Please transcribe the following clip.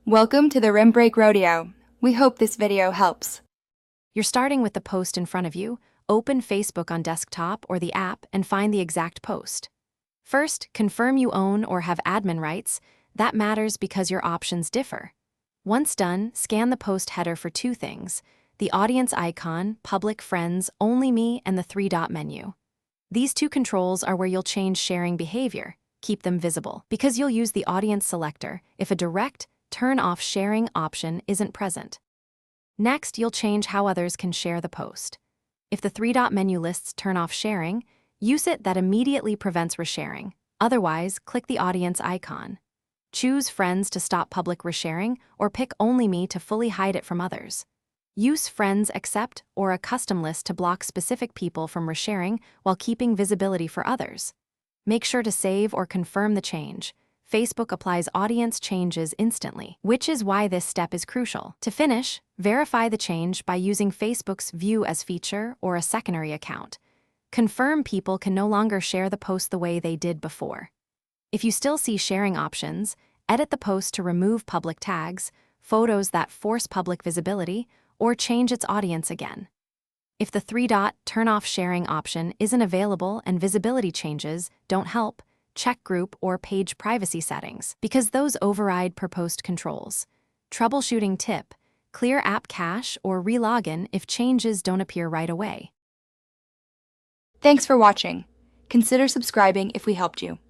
Welcome to the Rim Break Rodeo. We hope this video helps. You're starting with the post in front of you. Open Facebook on desktop or the app and find the exact post. First, confirm you own or have admin rights. That matters because your options differ. Once done, scan the post header for two things: the audience icon, public, friends, only me, and the three-dot menu. These two controls are where you'll change sharing behavior. Keep them visible, because you'll use the audience selector if a direct turn off sharing option isn't present. Next, you'll change how others can share the post. If the three-dot menu lists turn off sharing, use it. That immediately prevents resharing. Otherwise, click the audience icon. Choose friends to stop public resharing, or pick only me to fully hide it from others. Use friends accept or a custom list to block specific people from resharing while keeping visibility for others. Make sure to save or confirm the change. Facebook applies audience changes instantly, which is why this step is crucial. To finish, verify the change by using Facebook's View as feature or a secondary account. Confirm people can no longer share the post the way they did before. If you still see sharing options, edit the post to remove public tags, photos that force public visibility, or change its audience again. If the three-dot turn off sharing option isn't available and visibility changes don't help, check group or page privacy settings, because those override per post controls. Troubleshooting tip: clear app cache or re-login if changes don't appear right away. Thanks for watching. Consider subscribing if we helped you.